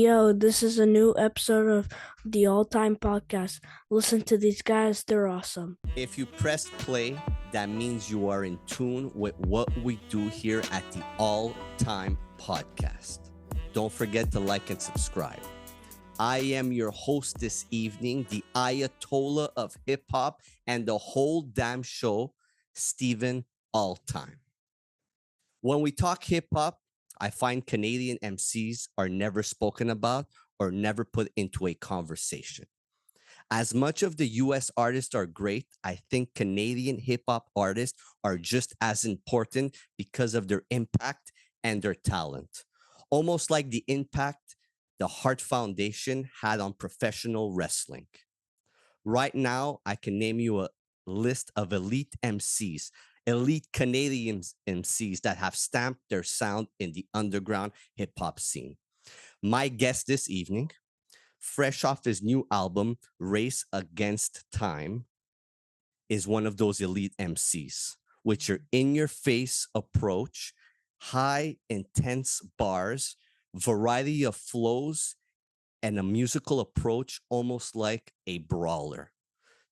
Yo, this is a new episode of the All Time Podcast. Listen to these guys, they're awesome. If you press play, that means you are in tune with what we do here at the All Time Podcast. Don't forget to like and subscribe. I am your host this evening, the Ayatollah of hip hop and the whole damn show, Stephen Alltime. When we talk hip hop, I find Canadian MCs are never spoken about or never put into a conversation. As much of the US artists are great, I think Canadian hip hop artists are just as important because of their impact and their talent. Almost like the impact the Hart Foundation had on professional wrestling. Right now, I can name you a list of elite MCs, elite Canadian MCs that have stamped their sound in the underground hip hop scene. My guest this evening, fresh off his new album, Race Against Time, is one of those elite MCs, with your in your face approach, high, intense bars, variety of flows, and a musical approach almost like a brawler.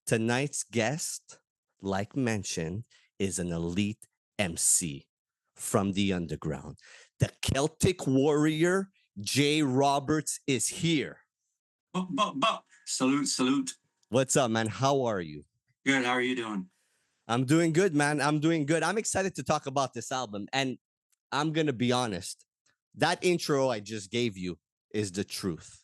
Tonight's guest, like mentioned, is an elite MC from the underground. The Celtic warrior, Jay Roberts, is here. Salute, salute. What's up, man? How are you? Good. How are you doing? I'm doing good, man. I'm doing good. I'm excited to talk about this album. And I'm going to be honest. That intro I just gave you is the truth.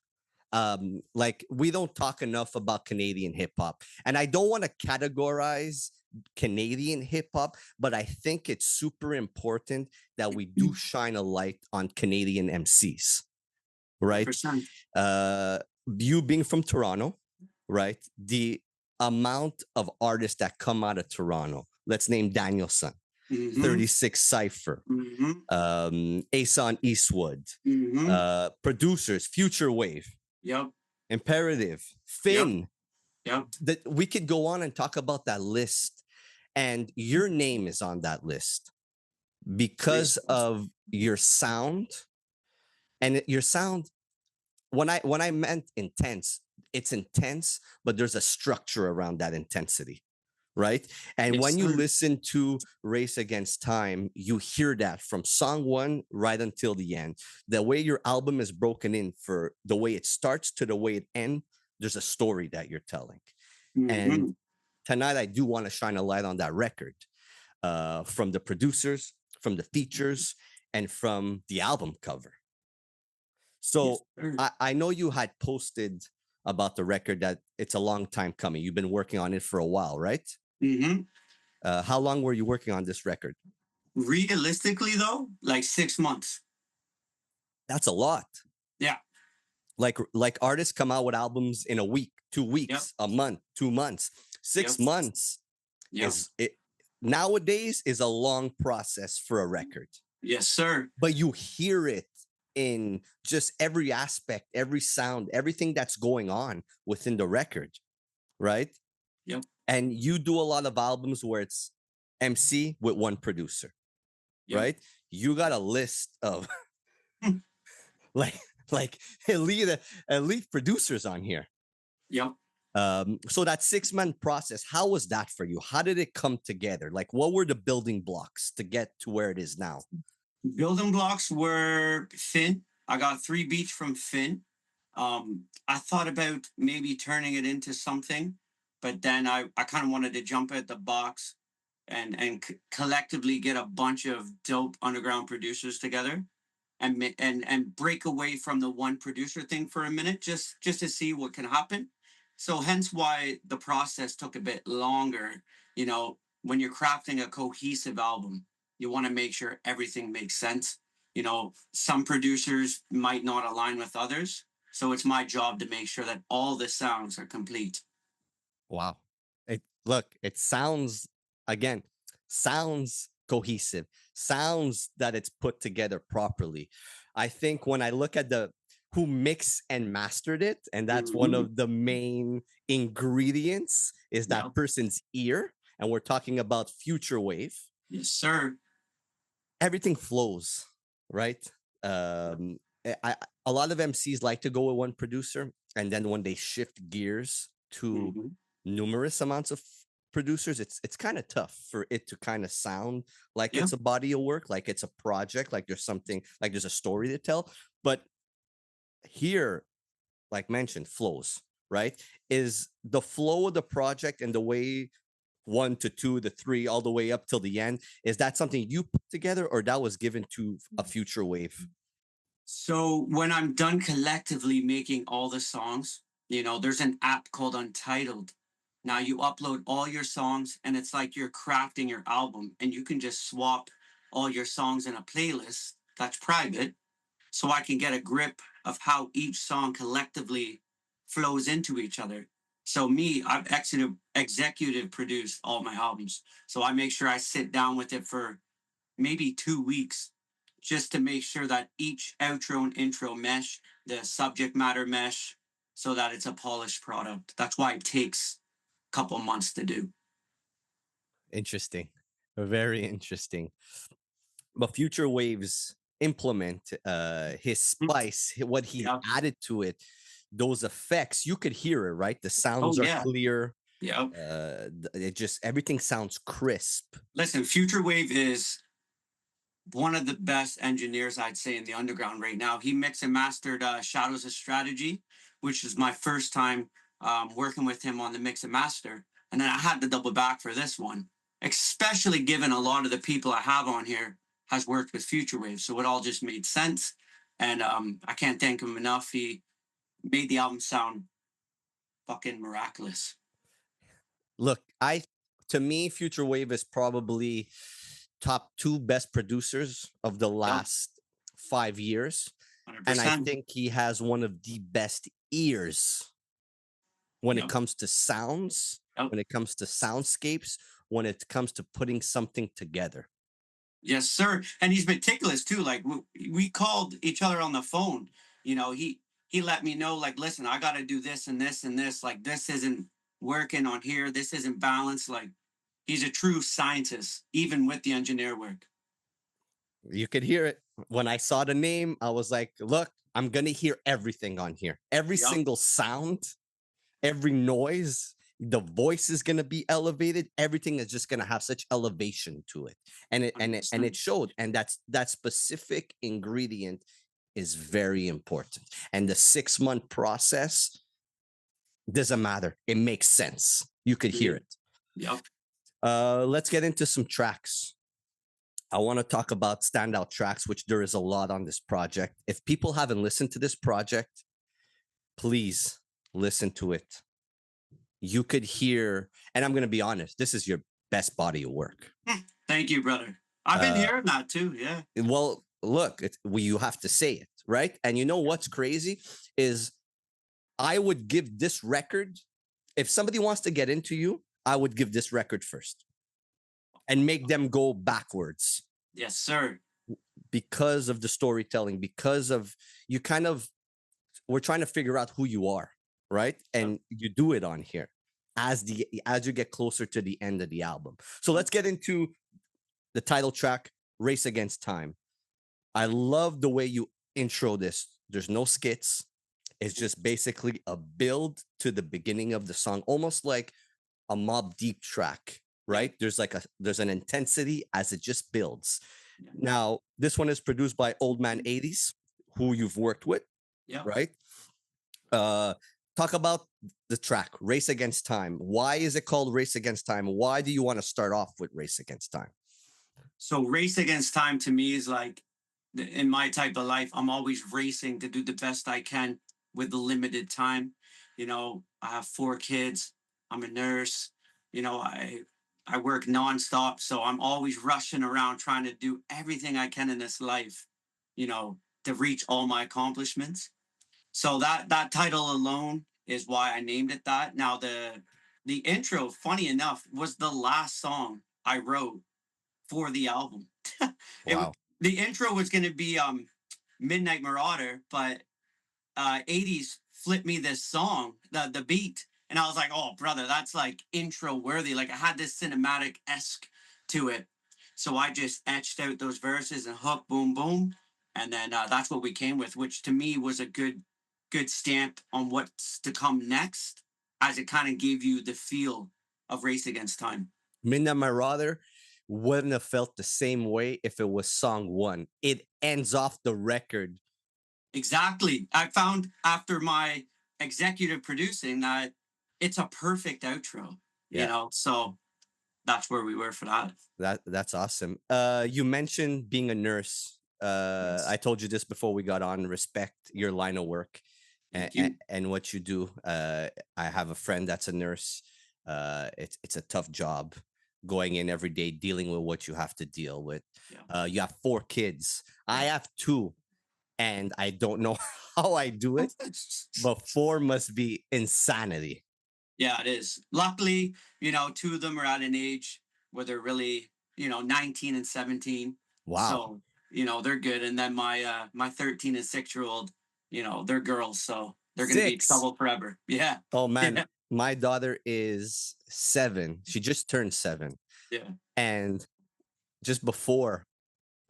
Like, we don't talk enough about Canadian hip hop. And I don't want to categorize Canadian hip hop, but I think it's super important that we do shine a light on Canadian MCs, right? 100%. You being from Toronto, right? The amount of artists that come out of Toronto. Let's name Danielson, 36 Cypher, Ason Eastwood, producers, Future Wave, Yep. Imperative, Finn. Yep. That we could go on and talk about that list, and your name is on that list because of your sound, and your sound. When I meant intense, it's intense, but there's a structure around that intensity, right? And Yes, when you sir. listen to Race Against Time, you hear that from song one right until the end. The way your album is broken in, for the way it starts to the way it ends, there's a story that you're telling. And tonight I do want to shine a light on that record, from the producers, from the features, and from the album cover. So I know you had posted about the record that it's a long time coming. You've been working on it for a while, right? How long were you working on this record? Realistically, though, like 6 months. That's a lot. Yeah. Like artists come out with albums in a week, 2 weeks, a month, 2 months, 6 Yep. months. Yep. Nowadays is a long process for a record. Yes, sir. But you hear it in just every aspect, every sound, everything that's going on within the record, right? Yep. And you do a lot of albums where it's MC with one producer, Yep. right? You got a list of like elite producers on here. Yep. So that 6-month process, how was that for you? How did it come together? Like, what were the building blocks to get to where it is now? Building blocks were Finn. I got 3 beats from Finn. I thought about maybe turning it into something, but then I kind of wanted to jump at the box and collectively get a bunch of dope underground producers together and break away from the one producer thing for a minute, just to see what can happen. So hence why the process took a bit longer. You know, when you're crafting a cohesive album, you want to make sure everything makes sense. You know, some producers might not align with others. So it's my job to make sure that all the sounds are complete. Wow. It sounds, again, sounds cohesive, sounds that it's put together properly. I think when I look at the who mixed and mastered it, and that's one of the main ingredients, is that person's ear. And we're talking about Future Wave. Yes, sir. Everything flows, right? a lot of MCs like to go with one producer, and then when they shift gears to Mhm. numerous amounts of producers, it's kind of tough for it to kind of sound like Yeah. it's a body of work, like it's a project, like there's something, like there's a story to tell. But here, like mentioned, flows, right? Is the flow of the project and the way one to two to three all the way up till the end, is that something you put together or that was given to a future wave? So when I'm done collectively making all the songs, there's an app called Untitled. Now you upload all your songs and it's like you're crafting your album and you can just swap all your songs in a playlist that's private so I can get a grip of how each song collectively flows into each other. So me, I've executive produced all my albums. So I make sure I sit down with it for maybe 2 weeks just to make sure that each outro and intro mesh, the subject matter mesh, so that it's a polished product. That's why it takes a couple months to do. Interesting. Very interesting. But future waves implement his spice, what he Yeah. added to it, those effects. You could hear it, right? The Oh sounds are yeah. clear. Yeah. It just everything sounds crisp. Listen, Future Wave is one of the best engineers I'd say in the underground right now. He mixed and mastered Shadows of Strategy, which is my first time working with him on the mix and master. And then I had to double back for this one, especially given a lot of the people I have on here has worked with Future Wave. So it all just made sense. And I can't thank him enough. He made the album sound fucking miraculous. Look, I to me, Future Wave is probably top two best producers of the Yep, last 5 years. And I 100%. think he has one of the best ears when it Yep, comes to sounds, yep. when it comes to soundscapes, when it comes to putting something together. Yes, sir. And he's meticulous too. Like we called each other on the phone. He let me know, like, listen, I got to do this and this and this. Like, this isn't working on here. This isn't balanced. Like, he's a true scientist, even with the engineer work. You could hear it. When I saw the name, I was like, look, I'm going to hear everything on here. Every Yep. single sound, every noise, the voice is going to be elevated. Everything is just going to have such elevation to it. And it 100%. showed, and that specific ingredient is very important. And the 6-month process doesn't matter. It makes sense. You could hear it. Yep. Let's get into some tracks. I want to talk about standout tracks, which there is a lot on this project. If people haven't listened to this project, please listen to it. You could hear, and I'm going to be honest, this is your best body of work. Thank you, brother. I've been Uh, hearing that too. Yeah. well, look, you have to say it, right? And you know what's crazy is I would give this record, if somebody wants to get into you, I would give this record first and make them go backwards Yes, sir. because of the storytelling, because of you kind of, we're trying to figure out who you are, right? And you do it on here as you get closer to the end of the album. So let's get into the title track, Race Against Time. I love the way you intro this. There's no skits. It's just basically a build to the beginning of the song, almost like a Mobb Deep track, right? There's an intensity as it just builds. Yeah. Now, this one is produced by Old Man 80s, who you've worked with, Yeah. right? Talk about the track, Race Against Time. Why is it called Race Against Time? Why do you want to start off with Race Against Time? So race against time to me is like in my type of life, I'm always racing to do the best I can with the limited time. I have 4 kids. I'm a nurse. I work nonstop, so I'm always rushing around trying to do everything I can in this life, to reach all my accomplishments. So that title alone is why I named it that. Now the intro, funny enough, was the last song I wrote for the album. it Wow. the intro was going to be Midnight Marauder, but 80s flipped me this song, the beat, and I was like, oh brother, that's like intro worthy. Like I had this cinematic esque to it, so I just etched out those verses and hook, boom, boom, And then that's what we came with, which to me was a good stamp on what's to come next, as it kind of gave you the feel of Race Against Time. Midnight Marauder wouldn't have felt the same way if it was song one. It ends off the record. Exactly. I found after my executive producing that it's a perfect outro, you Yeah. know, so that's where we were for that. That's awesome. You mentioned being a nurse. Yes. I told you this before we got on. Respect your line of work Thank you. and what you do. I have a friend that's a nurse. It's a tough job going in every day, dealing with what you have to deal with. Yeah. You have 4 kids. I have 2, and I don't know how I do it, but 4 must be insanity. Yeah, it is. Luckily, you know, 2 of them are at an age where they're really, you know, 19 and 17. Wow. So, you know, they're good. And then my 13 and 6-year-old, you know, they're girls, so they're gonna be in 6. trouble forever. Yeah. Oh man, Yeah. my daughter is 7. She just turned 7. Yeah. And just before,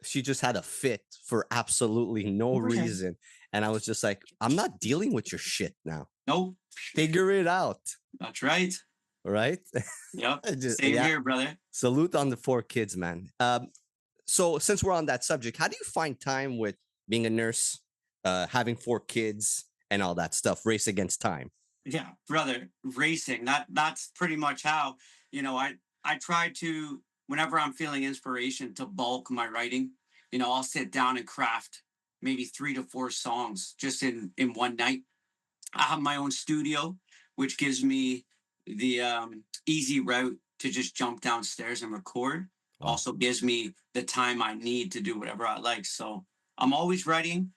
she just had a fit for absolutely no Okay. reason. And I was just like, I'm not dealing with your shit now. Nope. Figure it out. That's right. Right? Yep. Just- Same yeah. here, brother. Salute on the 4 kids, man. So since we're on that subject, how do you find time with being a nurse, having 4 kids and all that stuff, race against time? Yeah, brother, racing. That's pretty much how, you know, I try to, whenever I'm feeling inspiration, to bulk my writing. You know, I'll sit down and craft maybe 3 to 4 songs just in one night. I have my own studio, which gives me the easy route to just jump downstairs and record. Wow. Also gives me the time I need to do whatever I like. So I'm always writing,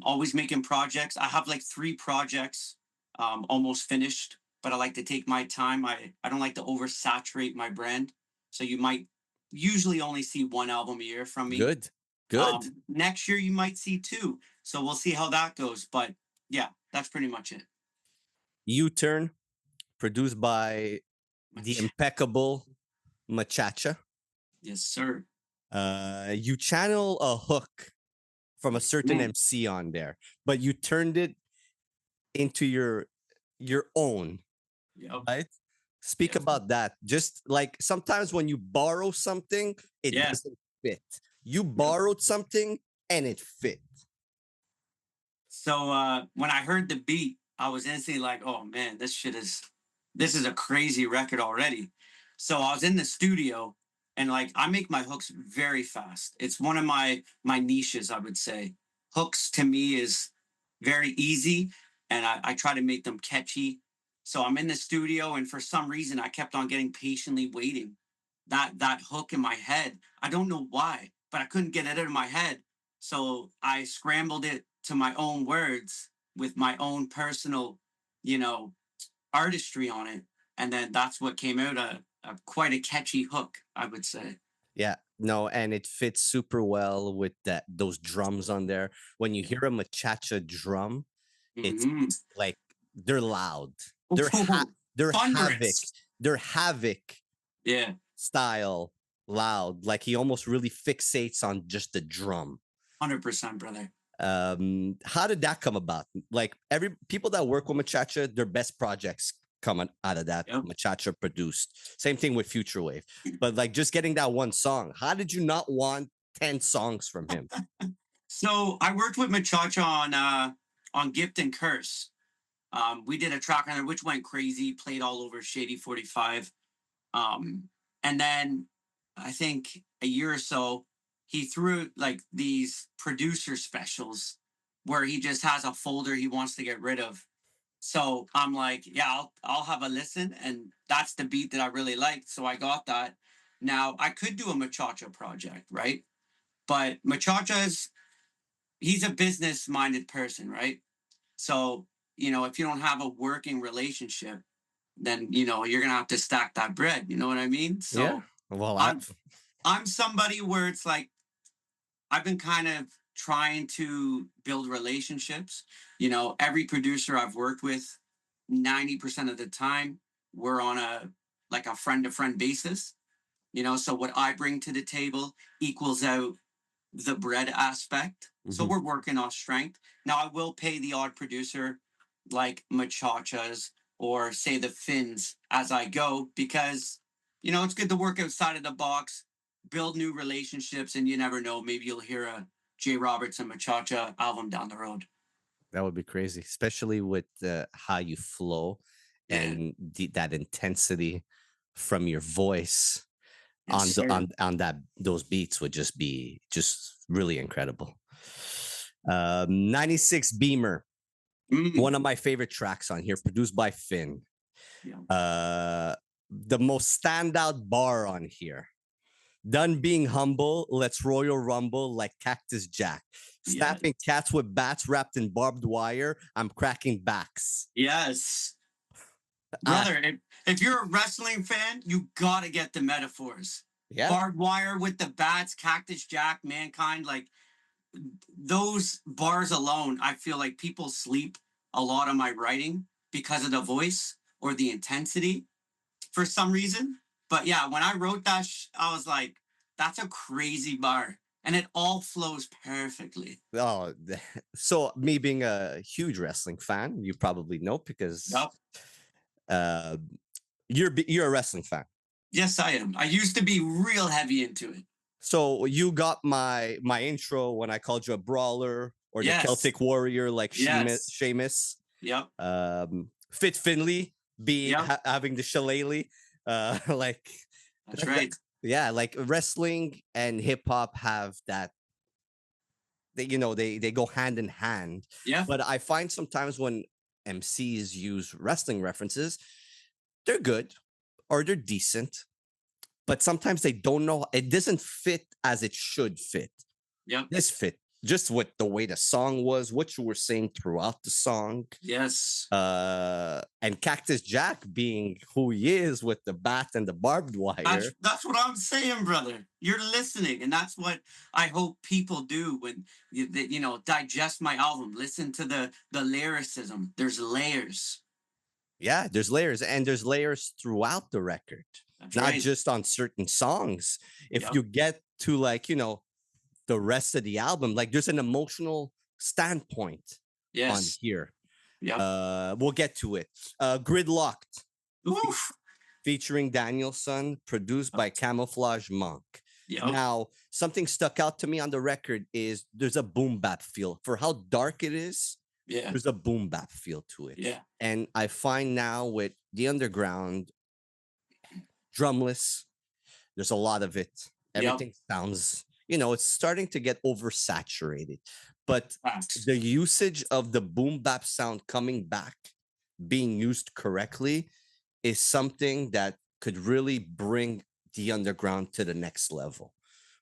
always making projects. I have like 3 projects almost finished, but I like to take my time. I don't like to oversaturate my brand. So you might usually only see 1 album a year from me. Good. Good. Next year you might see 2. So we'll see how that goes. But yeah, that's pretty much it. U-Turn, produced by the impeccable Machacha. Yes, sir. You channel a hook from a certain Mm. MC on there, but you turned it into your own, Yep. right? Speak Yep. about that. Just like sometimes when you borrow something, it Yeah. doesn't fit. You borrowed something and it fit. So when I heard the beat, I was instantly like, "Oh man, this is a crazy record already." So I was in the studio, and like I make my hooks very fast. It's one of my niches, I would say. Hooks to me is very easy, and I try to make them catchy. So I'm in the studio, and for some reason, I kept on getting patiently waiting. That hook in my head, I don't know why, but I couldn't get it out of my head. So I scrambled it to my own words with my own personal, you know, artistry on it. And then that's what came out a quite a catchy hook, I would say. Yeah, no, and it fits super well with those drums on there. When you hear a Machacha drum, it's Mhm. like they're loud. They're they're havoc. Thunderous. They're havoc Yeah, style loud. Like he almost really fixates on just the drum. 100%, brother. How did that come about? Like every people that work with Machacha, their best projects coming out of that Yep. Machacha produced. Same thing with Future Wave. But like just getting that one song, how did you not want 10 songs from him? So I worked with Machacha on Gift and Curse. We did a track on it which went crazy, played all over Shady 45. And then I think a year or so, he threw like these producer specials where he just has a folder he wants to get rid of. So I'm like, yeah, I'll have a listen, and that's the beat that I really liked. So I got that. Now I could do a Machacha project, right? But Machacha's he's a business minded person, right? So you know, if you don't have a working relationship, then you know you're gonna have to stack that bread. You know what I mean? So Yeah. Well, I'm somebody where it's like I've been kind of trying to build relationships. You know, every producer I've worked with, 90% of the time, we're on a like a friend to friend basis. You know, so what I bring to the table equals out the bread aspect. So we're working on strength. Now I will pay the odd producer like Machachas or say the Finns as I go because it's good to work outside of the box, build new relationships, and you never know. Maybe you'll hear a Jay Roberts and Machacha album down the road. That would be crazy, especially with how you flow Yeah. and that intensity from your voice Yes, on the sir. on that those beats would just be just really incredible. 96 Beamer, one of my favorite tracks on here, produced by Finn. Yeah. The most standout bar on here. Done being humble, let's Royal Rumble like Cactus Jack. Snapping cats with bats wrapped in barbed wire. I'm cracking backs. Yes. Brother, if you're a wrestling fan, you gotta get the metaphors. Yeah. Barbed wire with the bats, Cactus Jack, Mankind, like those bars alone, I feel like people sleep a lot on my writing because of the voice or the intensity for some reason. But yeah, when I wrote that, I was like, that's a crazy bar. And it all flows perfectly. Oh, so me being a huge wrestling fan, you probably know because you're a wrestling fan. Yes, I am. I used to be real heavy into it. So you got my intro when I called you a brawler or the Celtic warrior like Sheamus. Yep. Fit Finley having the shillelagh. Like that's right. Yeah, like wrestling and hip hop have that. They go hand in hand. Yeah. But I find sometimes when MCs use wrestling references, they're good or they're decent, but sometimes they don't know. It doesn't fit as it should fit. Yep. This fit just with the way the song was, what you were saying throughout the song. Yes. And Cactus Jack being who he is with the bat and the barbed wire. That's what I'm saying, brother. You're listening, and that's what I hope people do when digest my album. Listen to the lyricism. There's layers. Yeah, there's layers, and there's layers throughout the record. That's not right. just on certain songs. If you get to the rest of the album, like there's an emotional standpoint on here. Yeah. We'll get to it. Gridlocked. Oof. Featuring Danielson, produced by Camouflage Monk. Yep. Now, something stuck out to me on the record is there's a boom bap feel. For how dark it is, there's a boom bap feel to it. Yeah. And I find now with the underground, drumless, there's a lot of it. Everything sounds, it's starting to get oversaturated. But the usage of the boom bap sound coming back, being used correctly, is something that could really bring the underground to the next level,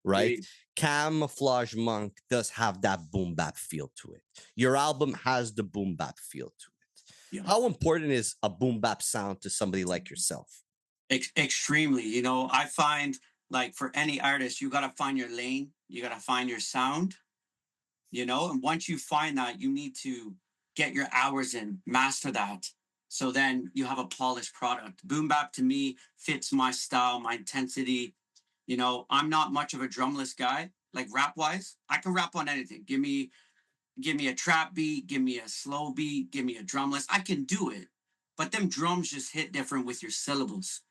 right? Indeed. Camouflage Monk does have that boom bap feel to it. Your album has the boom bap feel to it. Yeah. How important is a boom bap sound to somebody like yourself? Extremely. I find like for any artist, you got to find your lane. You got to find your sound, and once you find that, you need to get your hours in, master that. So then you have a polished product. Boom bap to me fits my style, my intensity. I'm not much of a drumless guy. Like rap wise, I can rap on anything. Give me a trap beat, give me a slow beat, give me a drumless. I can do it. But them drums just hit different with your syllables.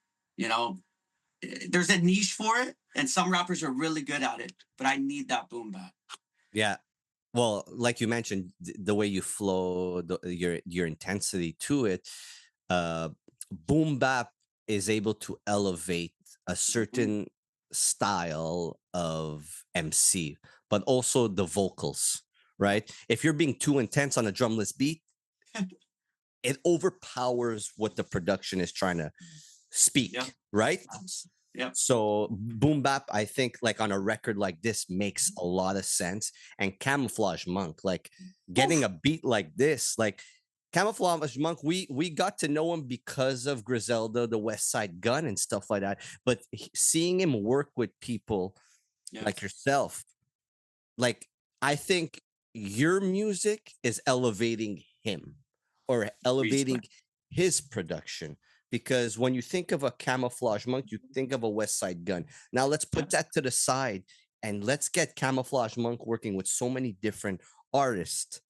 There's a niche for it, and some rappers are really good at it, but I need that boom bap. Yeah. Well, like you mentioned, the way you flow, your intensity to it, boom bap is able to elevate a certain style of MC, but also the vocals, right? If you're being too intense on a drumless beat, it overpowers what the production is trying to speak, right? Yeah. So boom bap, I think, like on a record like this, makes a lot of sense. And Camouflage Monk, like getting a beat like this, like Camouflage Monk, we got to know him because of Griselda, the West Side Gun, and stuff like that. But seeing him work with people like yourself, like I think your music is elevating him or elevating his production. Because when you think of a Camouflage Monk, you think of a West Side Gun. Now let's put that to the side. and let's get Camouflage Monk working with so many different artists.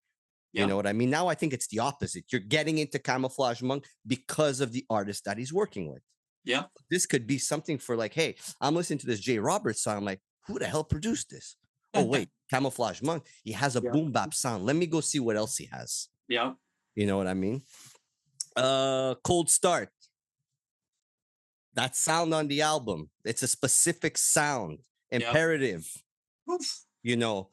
You know Yep. what I mean? Now I think it's the opposite. You're getting into Camouflage Monk because of the artist that he's working with. Yep. This could be something for like, hey, I'm listening to this Jay Roberts song. I'm like, who the hell produced this? Oh, wait, Camouflage Monk. He has a Yep. boom bap sound. Let me go see what else he has. Yep. You know what I mean? Cold Start. That sound on the album. It's a specific sound. Imperative. Oof. You know,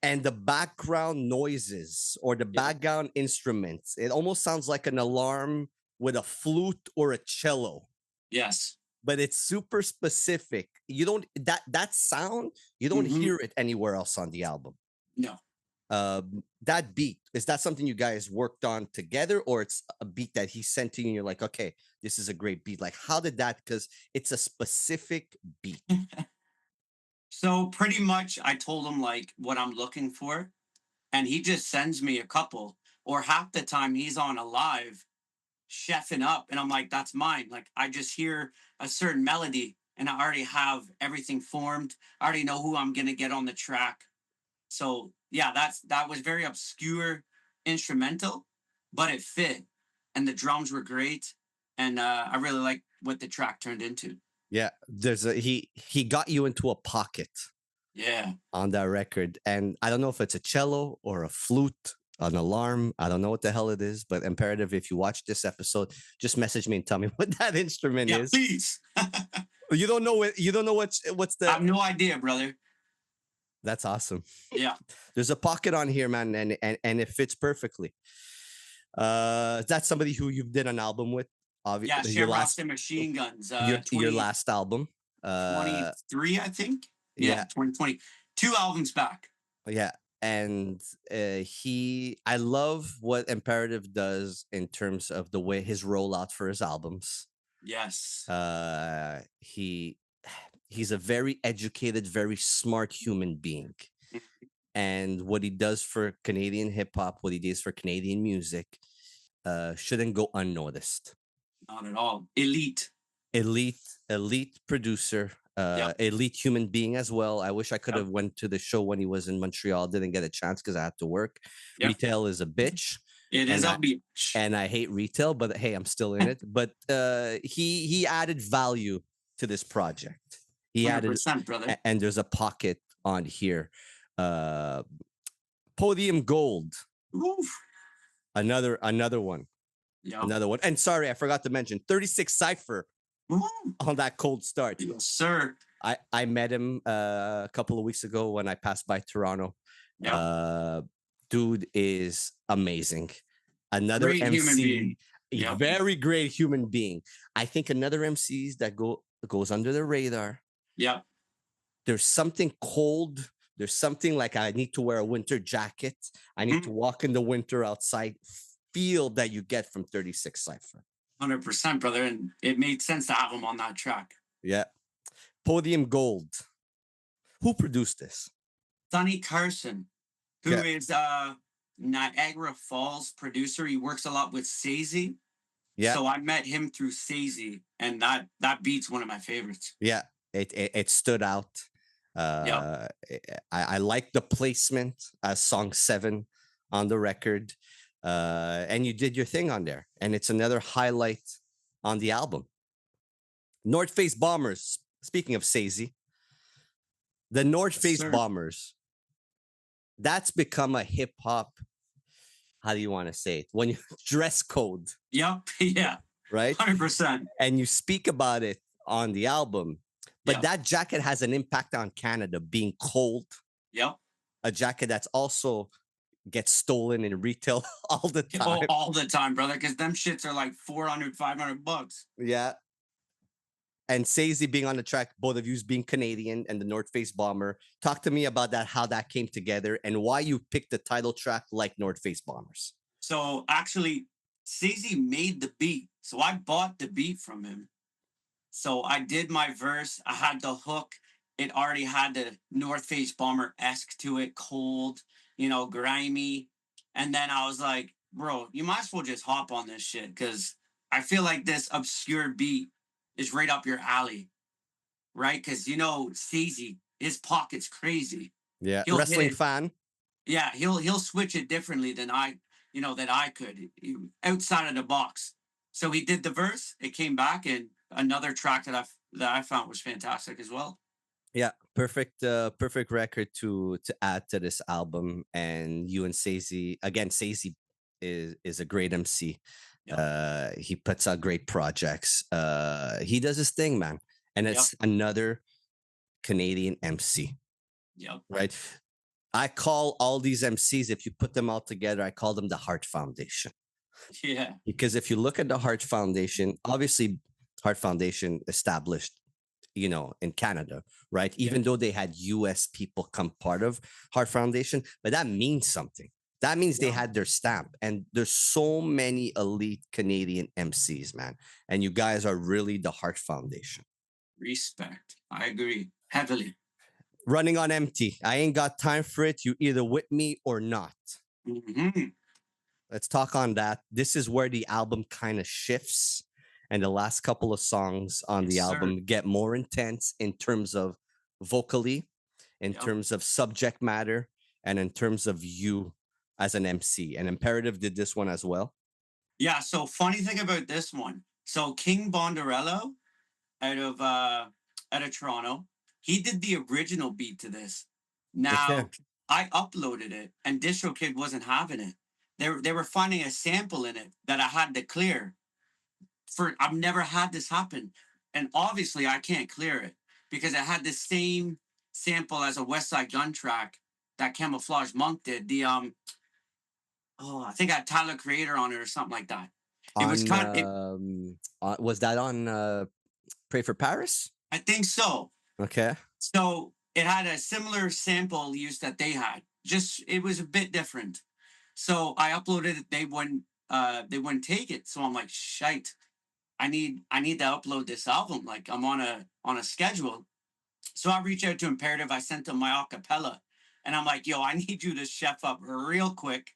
and the background noises or the background instruments, it almost sounds like an alarm with a flute or a cello, Yes. but it's super specific. You don't that sound, you don't Mhm. hear it anywhere else on the album. No. That beat, is that something you guys worked on together, or it's a beat that he sent to you and you're like, okay, this is a great beat? Like, how did that, because it's a specific beat. So pretty much I told him like what I'm looking for, and he just sends me a couple, or half the time he's on a live chefing up, and I'm like, that's mine. Like I just hear a certain melody and I already have everything formed. I already know who I'm gonna get on the track. So yeah, that was very obscure instrumental, but it fit, and the drums were great, and I really like what the track turned into. Yeah, there's a he got you into a pocket Yeah. on that record, and I don't know if it's a cello or a flute, an alarm. I don't know what the hell it is, but Imperative, if you watch this episode, just message me and tell me what that instrument Yeah, is. please. You don't know it. You don't know what's I have the. no idea, brother. That's awesome. Yeah. There's a pocket on here, man, and it fits perfectly. That's somebody who you've did an album with. Yeah, Your Shamrock last and Machine Guns. your last album. 23, I think. Yeah, 2020. 2 albums back. yeah, and I love what Imperative does in terms of the way his rollout for his albums. Yes. He's a very educated, very smart human being, and what he does for Canadian hip hop, what he does for Canadian music, shouldn't go unnoticed. Not at all. Elite. Elite producer, elite human being as well. I wish I could have went to the show when he was in Montreal. Didn't get a chance because I had to work. Yep. Retail is a bitch. It is a beach. And I hate retail, but hey, I'm still in it. But he added value to this project. He 100%, added, brother. and there's a pocket on here. Podium Gold. Oof. Another one. Yeah. Another one. And sorry, I forgot to mention 36 Cypher on that Cold Start. Yes, sir. I met him a couple of weeks ago when I passed by Toronto. Yep. Dude is amazing. Another Great MC, human being. a Yep. very great human being. I think another MCs that goes under the radar. Yep. There's something cold. There's something like I need to wear a winter jacket. I need to walk in the winter outside. Feel that you get from 36 Cypher. 100%, brother. And it made sense to have him on that track. Yeah. Podium Gold. Who produced this? Sonny Carson, who is Niagara Falls producer. He works a lot with Sazy. Yeah. So I met him through Sazy, and that beat's one of my favorites. Yeah. It stood out. I like the placement as song 7 on the record. And you did your thing on there, and it's another highlight on the album. North Face Bombers. Speaking of Sazy, the North Face Bombers, that's become a hip hop. How do you want to say it? When you dress code. Yep. Yeah. Right. 100%. And you speak about it on the album, but that jacket has an impact on Canada being cold. Yep. A jacket that's also gets stolen in retail all the time. Oh, all the time, brother, because them shits are like $400, $500. Yeah. And Sazy being on the track, both of you being Canadian, and the North Face Bomber. Talk to me about that, how that came together, and why you picked the title track like North Face Bombers. So actually, Sazy made the beat. So I bought the beat from him. So I did my verse. I had the hook. It already had the North Face Bomber-esque to it, cold, grimy. And then I was like, bro, you might as well just hop on this shit, because I feel like this obscure beat is right up your alley, right? Because, Sazy his pocket's crazy. Yeah. He'll hit Wrestling it. fan. Yeah, he'll switch it differently than I could outside of the box. So he did the verse. It came back, and another track that I found was fantastic as well. Yeah, perfect record to add to this album. And you and Sazy again. Sazy is a great MC. Yep. He puts out great projects. He does his thing, man. And Yep. it's another Canadian MC, Yep. right? I call all these MCs, if you put them all together, I call them the Heart Foundation. Yeah. Because if you look at the Heart Foundation, obviously Heart Foundation established, in Canada, right? Yeah. Even though they had US people come part of Heart Foundation, but that means something. That means they Yeah. had their stamp. And there's so many elite Canadian MCs, man. And you guys are really the Heart Foundation. Respect. I agree heavily. Running on empty. I ain't got time for it. You either with me or not. Mm-hmm. Let's talk on that. This is where the album kind of shifts. And the last couple of songs on the Yes, sir. album get more intense in terms of vocally, in Yep. terms of subject matter, and in terms of you as an MC. And Imperative did this one as well. Yeah. So funny thing about this one. So King Bondarello out of Toronto, he did the original beat to this. Now Okay. I uploaded it, and DistroKid wasn't having it. They were finding a sample in it that I had to clear. I've never had this happen, and obviously I can't clear it because it had the same sample as a West Side Gun track that Camouflage Monk did. I think I had Tyler Creator on it or something like that. It was Was that on Pray for Paris? I think so. Okay. So it had a similar sample use that they had. Just it was a bit different. So I uploaded it. They wouldn't take it. So I'm like, shite. I need to upload this album. Like I'm on a schedule. So I reached out to Imperative. I sent them my acapella, and I'm like, yo, I need you to chef up real quick.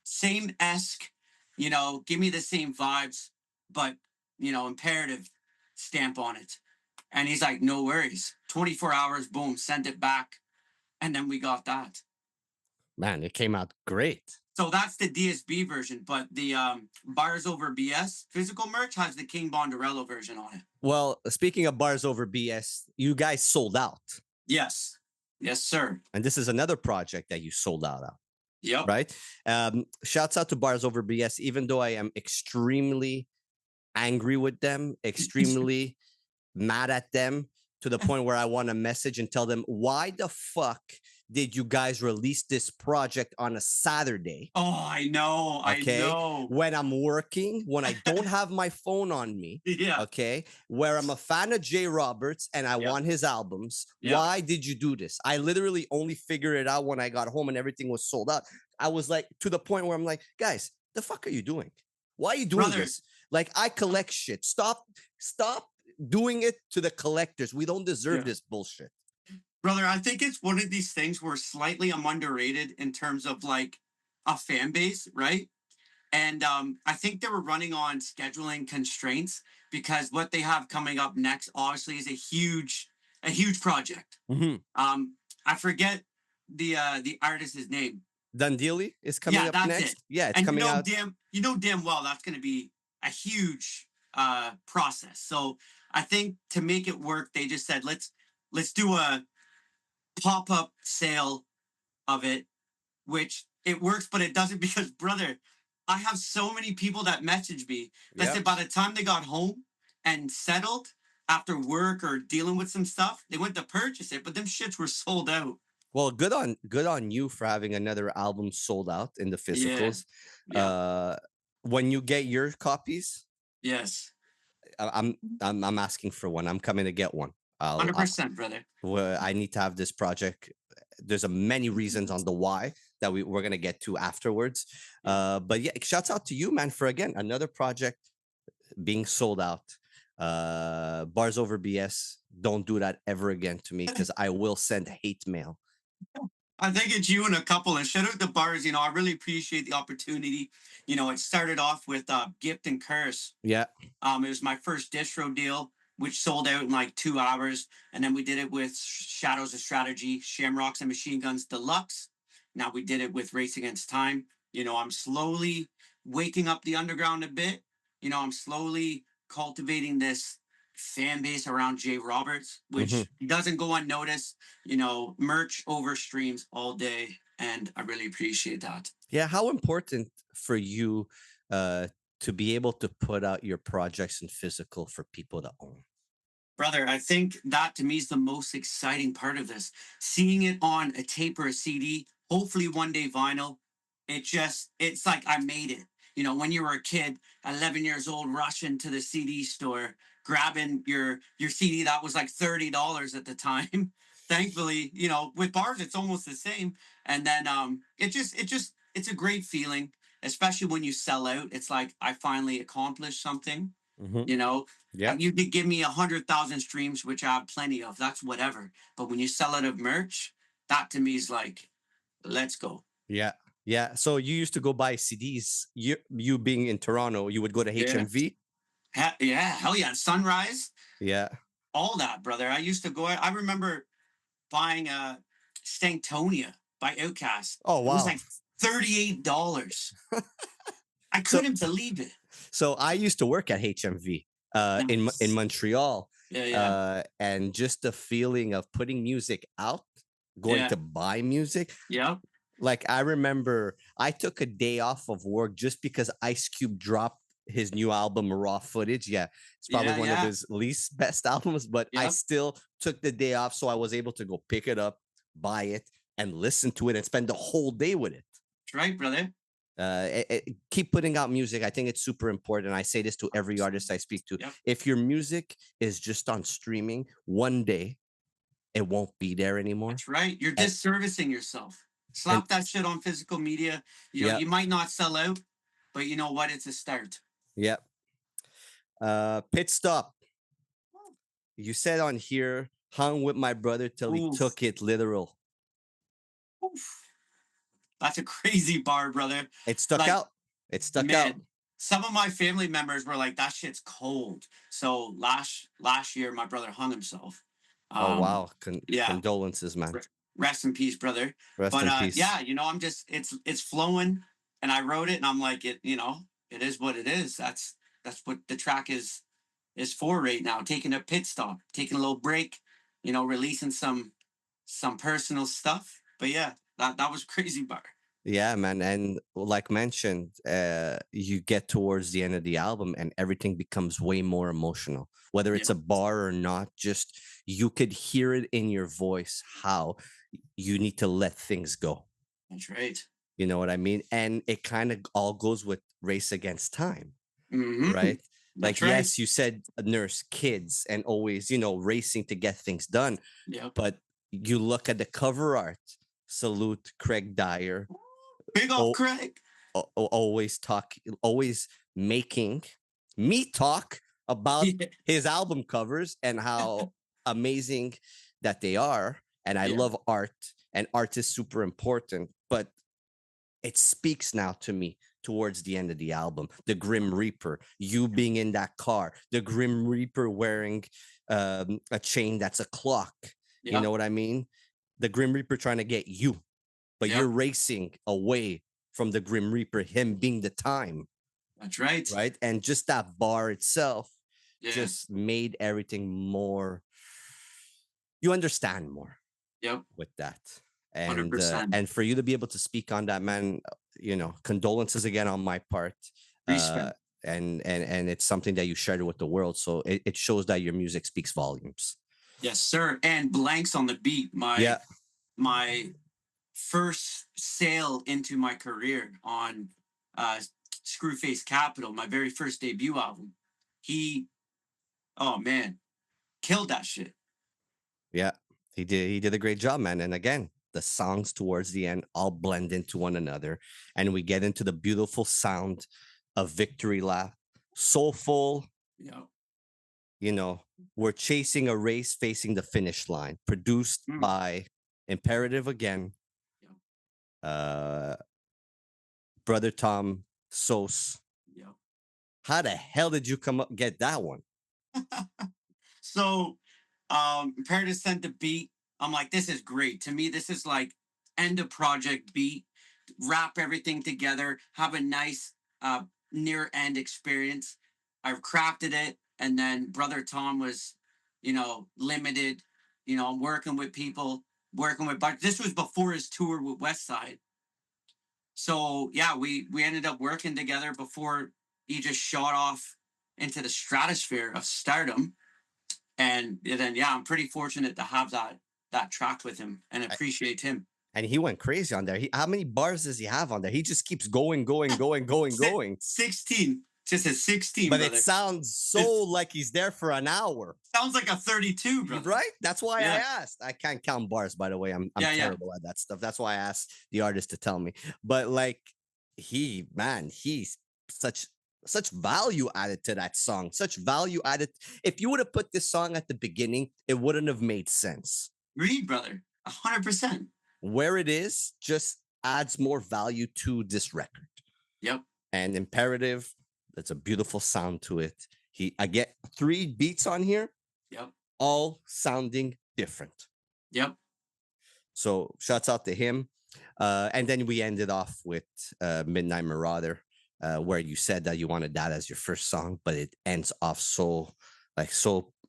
Same esque, give me the same vibes, but Imperative stamp on it. And he's like, no worries. 24 hours, boom, send it back. And then we got that. Man, it came out great. So that's the DSB version, but the Bars Over BS physical merch has the King Bondarello version on it. Well, speaking of Bars Over BS, you guys sold out. Yes. Yes, sir. And this is another project that you sold out of. Yep. Right? Shouts out to Bars Over BS, even though I am extremely angry with them, extremely mad at them, to the point where I want to message and tell them, why the fuck did you guys release this project on a Saturday? Oh, I know. Okay. I know. When I'm working, when I don't have my phone on me. Yeah. Okay. Where I'm a fan of Jay Roberts and I want his albums. Yep. Why did you do this? I literally only figured it out when I got home and everything was sold out. I was like, to the point where I'm like, guys, the fuck are you doing? Why are you doing this? Like, I collect shit. Stop doing it to the collectors. We don't deserve this bullshit. Brother, I think it's one of these things where slightly I'm underrated in terms of like a fan base, right? And I think they were running on scheduling constraints because what they have coming up next, obviously, is a huge project. Mm-hmm. I forget the artist's name. Dundili is coming up next. It. Yeah, it's coming out. You know damn well that's going to be a huge process. So I think to make it work, they just said let's do a pop-up sale of it, which it works, but it doesn't because, brother, I have so many people that message me that said by the time they got home and settled after work or dealing with some stuff, they went to purchase it, but them shits were sold out. Well, good on you for having another album sold out in the physicals. Yeah. When you get your copies, yes, I'm asking for one. I'm coming to get one. 100%, brother. I need to have this project. There's many reasons on the why that we're gonna get to afterwards. But yeah, shouts out to you, man, for again another project being sold out. Bars Over BS. Don't do that ever again to me because I will send hate mail. I think it's you and a couple. And shout out to Bars. I really appreciate the opportunity. It started off with Gift and Curse. Yeah. It was my first distro deal. which sold out in like 2 hours. And then we did it with Shadows of Strategy, Shamrocks and Machine Guns Deluxe. Now we did it with Race Against Time. I'm slowly waking up the underground a bit. I'm slowly cultivating this fan base around Jay Roberts, Mhm. which doesn't go unnoticed. Merch over streams all day. And I really appreciate that. Yeah, how important for you uh, to be able to put out your projects in physical for people to own? Brother, I think that to me is the most exciting part of this. Seeing it on a tape or a CD, hopefully one day vinyl, it's like I made it. When you were a kid, 11 years old, rushing to the CD store, grabbing your CD that was like $30 at the time. Thankfully, with bars it's almost the same. And then it's a great feeling, especially when you sell out. It's like I finally accomplished something, Hmm. you know Yeah, you could give me 100,000 streams, which I have plenty of. That's whatever. But when you sell out of merch, that to me is like, let's go. yeah, yeah. So you used to go buy CDs. You being in Toronto, you would go to Yeah. HMV. Yeah. Hell yeah. Sunrise, Yeah. all that, brother. I used to go. I remember buying a Stankonia by Outcast. Oh It was wow. like $38. I So couldn't believe it. so I used to work at HMV in Nice. Montreal, Yeah. Yeah. and just the feeling of putting music out, going Yeah. to buy music. Yeah. Like I remember I took a day off of work just because Ice Cube dropped his new album Raw Footage. Yeah, it's probably Yeah. one of Yeah. his least best albums, but I Yep. still took the day off so I was able to go pick it up, buy it, and listen to it and spend the whole day with it. That's right, brother. Keep putting out music. I think it's super important. I say this to every artist I speak to. Yep. If your music is just on streaming, one day it won't be there anymore. That's right. You're And, disservicing yourself. and Slap that shit on physical media. yeah, You might not sell out, but you know what? It's a start. yeah. Pit stop. You said on here, hung with my brother till he Oof. took it literal. Oof. That's a crazy bar, brother. It stuck Like, out. It stuck out. man, some of my family members were like, "That shit's cold." So last year, my brother hung himself. Oh wow. Yeah. Condolences, man. Rest in peace, brother. Rest But in peace. yeah, I'm just it's flowing, and I wrote it, and I'm like it. It is what it is. That's what the track is for right now. Taking a pit stop, taking a little break, releasing some personal stuff. But yeah, that was crazy bar. Yeah, man. And like mentioned, you get towards the end of the album and everything becomes way more emotional. Whether it's Yeah, a bar or not, just you could hear it in your voice how you need to let things go. that's right. You know what I mean? And it kind of all goes with Race Against Time, Hmm. right? Like, That's right. yes, you said nurse kids and always, racing to get things done. Yep. But you look at the cover art, salute Craig Dyer, Big Oh, old Craig. always making me talk about Yeah. his album covers and how amazing that they are. And I Yeah. love art, and art is super important, but it speaks now to me towards the end of the album. The Grim Reaper, you being in that car, the Grim Reaper wearing a chain that's a clock. You know what I mean? The Grim Reaper trying to get you, but Yep. you're racing away from the Grim Reaper, him being the time, That's right. right? And just that bar itself Yeah. just made everything more, you understand more Yep. with that. And 100%. and for you to be able to speak on that, man, condolences again on my part. Respect. And it's something that you shared with the world. So it shows that your music speaks volumes. Yes, sir. And blanks on the beat. Yeah. My first sale into my career on Screwface Capital, my very first debut album. Oh man, killed that shit. Yeah, he did a great job, man. And again, the songs towards the end all blend into one another, and we get into the beautiful sound of Victory Lap, soulful. Yeah. We're chasing a race facing the finish line, produced by Imperative again. Yeah. Brother Tom Sauce. Yeah. How the hell did you get that one? So Paradise sent the beat. I'm like, this is great. To me, this is like end of project beat, wrap everything together, have a nice near end experience. I've crafted it, and then Brother Tom was, limited. I'm working with people, but this was before his tour with Westside. So yeah, we ended up working together before he just shot off into the stratosphere of stardom. And then yeah, I'm pretty fortunate to have that track with him and appreciate him. And he went crazy on there. How many bars does he have on there? He just keeps going. 16. Just a 16, but brother. It sounds so like he's there for an hour. Sounds like a 32, brother. Right? That's why I asked. I can't count bars, by the way. I'm terrible at that stuff. That's why I asked the artist to tell me. But like he's such value added to that song. Such value added. If you would have put this song at the beginning, it wouldn't have made sense. Read, brother. 100%. Where it is just adds more value to this record. Yep. And Imperative, that's a beautiful sound to it. I get 3 beats on here. Yep. All sounding different. Yep. So shouts out to him. And then we ended off with Midnight Marauder, where you said that you wanted that as your first song, but it ends off so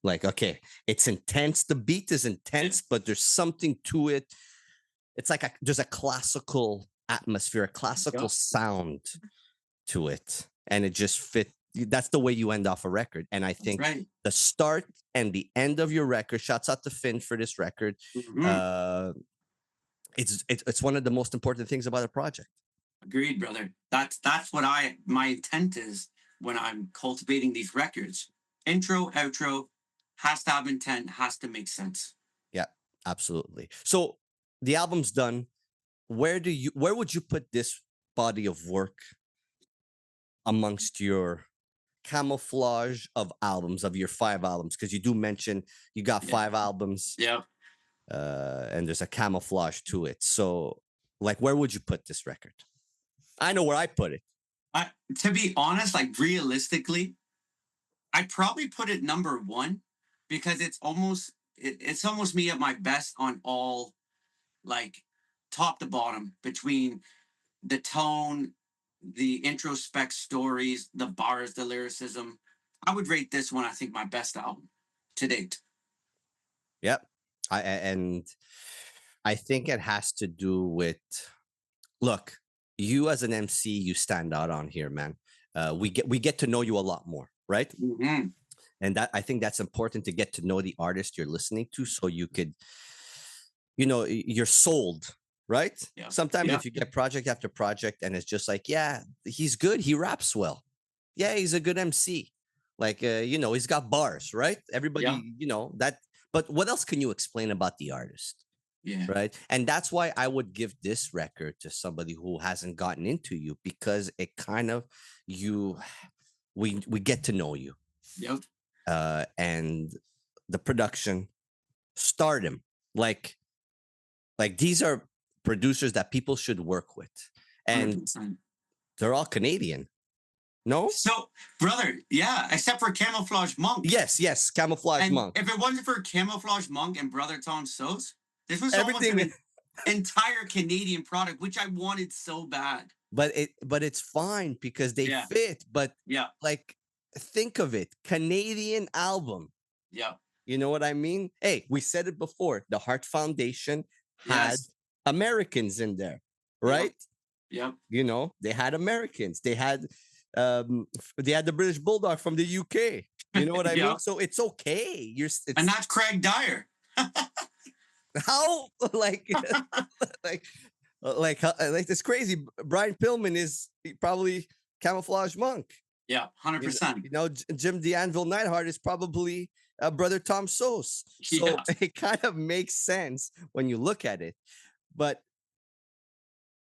okay, it's intense. The beat is intense, but there's something to it. It's like there's a classical atmosphere, a classical sound to it, and it just fit. That's the way you end off a record. And I think the start and the end of your record, shouts out to Finn for this record. Mm-hmm. It's one of the most important things about a project. Agreed, brother. That's what my intent is when I'm cultivating these records. Intro, outro has to have intent, has to make sense. Yeah, absolutely. So the album's done. Where would you put this body of work amongst your camouflage of albums, of your 5 albums? Because you do mention you got 5 albums. Yeah. And there's a camouflage to it. So like, where would you put this record? I know where I put it. To be honest, like realistically, I'd probably put it number 1 because it's almost me at my best on all, like top to bottom, between the tone, the introspect stories, the bars, the lyricism. I would rate this one, I think, my best album to date. Yep. I think it has to do with, look, you as an MC, you stand out on here, man. We get to know you a lot more, right? Mm-hmm. And I think that's important, to get to know the artist you're listening to, so you could, you're sold, right? Yeah. Sometimes if you get project after project and it's just like, yeah, he's good, he raps well, yeah, he's a good MC, like he's got bars, right? Everybody, that. But what else can you explain about the artist? Yeah. Right. And that's why I would give this record to somebody who hasn't gotten into you, because it kind of we get to know you. Yep. And the production, stardom, like these are producers that people should work with, and 100%. They're all Canadian. No? So, brother, yeah, except for Camouflage Monk. Yes, Camouflage Monk. If it wasn't for Camouflage Monk and Brother Tom Sauce, this was almost an entire Canadian product, which I wanted so bad. But it's fine because they fit. But like, think of it, Canadian album. Yeah. You know what I mean? Hey, we said it before. The Heart Foundation had Americans in there, right? Yep. They had Americans. They had the British Bulldog from the UK. You know what I mean? So it's okay. And that's Craig Dyer. How like it's crazy. Brian Pillman is probably Camouflage Monk. Yeah, 100%. Jim the Anvil Neidhart is probably Brother Tom Sauce. So it kind of makes sense when you look at it. But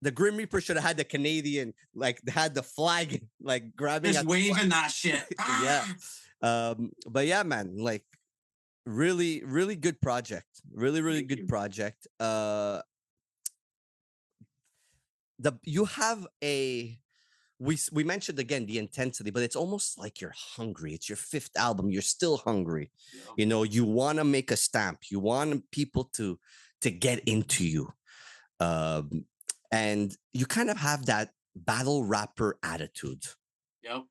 the Grim Reaper should have had the Canadian, like, had the flag, like, grabbing, just waving that shit. Yeah. But yeah, man, like, really, really good project. Really good project. You have a we mentioned again the intensity, but it's almost like you're hungry. It's your fifth album. You're still hungry. Yeah. You know, you want to make a stamp. You want people to get into you. Um, and you kind of have that battle rapper attitude. Yep.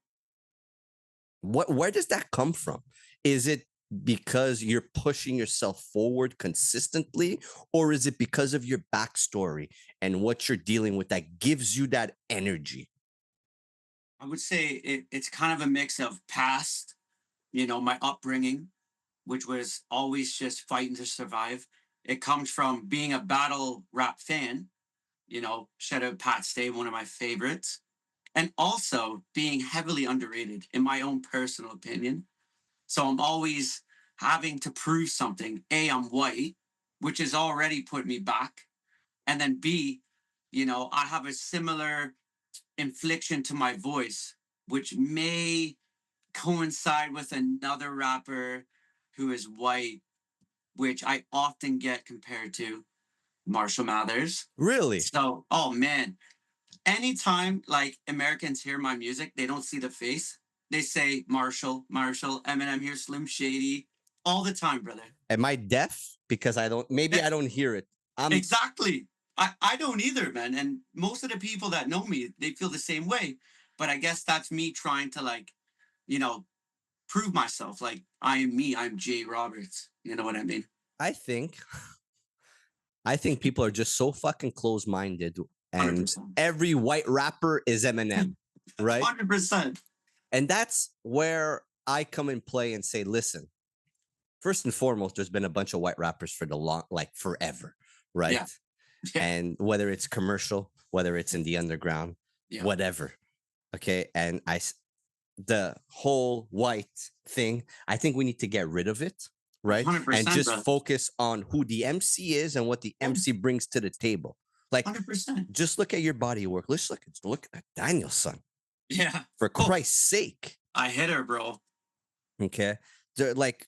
Where does that come from? Is it because you're pushing yourself forward consistently, or is it because of your backstory and what you're dealing with that gives you that energy? I would say it's kind of a mix of past, my upbringing, which was always just fighting to survive. It comes from being a battle rap fan, shout out Pat Stay, one of my favorites, and also being heavily underrated in my own personal opinion. So I'm always having to prove something. A, I'm white, which has already put me back. And then B, I have a similar infliction to my voice, which may coincide with another rapper who is white, which I often get compared to Marshall Mathers. Really? So, oh man, anytime like Americans hear my music, they don't see the face. They say Marshall, Marshall, Eminem here, Slim Shady, all the time, brother. Am I deaf? Because maybe I don't hear it. Exactly. I don't either, man. And most of the people that know me, they feel the same way. But I guess that's me trying to you know, prove myself. Like I am me. I'm Jay Roberts. You know what I mean? I think people are just so fucking close-minded, and 100%. every white rapper is Eminem, right? 100%. And that's where I come and play and say, listen, first and foremost, there's been a bunch of white rappers for forever, right? Yeah. Yeah. And whether it's commercial, whether it's in the underground, Yeah. whatever. Okay. And the whole white thing, I think we need to get rid of it, right? 100%, and just brother. focus on who the MC is and what the MC brings to the table. Like, 100%. just look at your body of work. Let's look at Daniel's son. Yeah. For Christ's sake. I hit her, bro. Okay. They're like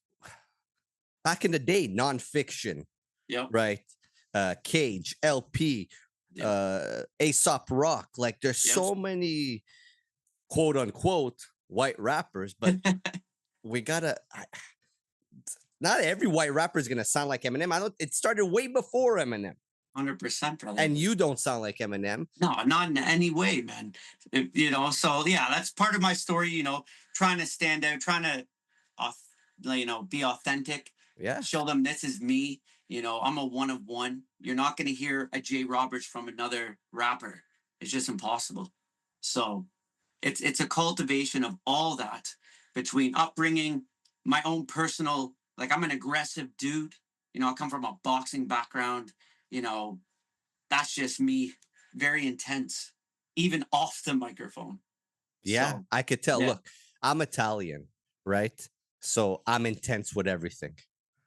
back in the day, nonfiction, Yep. right? Cage, LP, Aesop Rock. Like there's so many quote unquote white rappers, but we gotta. Not every white rapper is gonna sound like Eminem. It started way before Eminem. 100%, brother. And you don't sound like Eminem. No, not in any way, man. So yeah, that's part of my story. Trying to stand out, trying to, be authentic. Yeah. Show them this is me. I'm a one of one. You're not going to hear a Jay Roberts from another rapper. It's just impossible. So it's a cultivation of all that between upbringing, my own personal, like I'm an aggressive dude. I come from a boxing background. That's just me. Very intense, even off the microphone. Yeah, So, I could tell. yeah. Look, I'm Italian, right? So I'm intense with everything.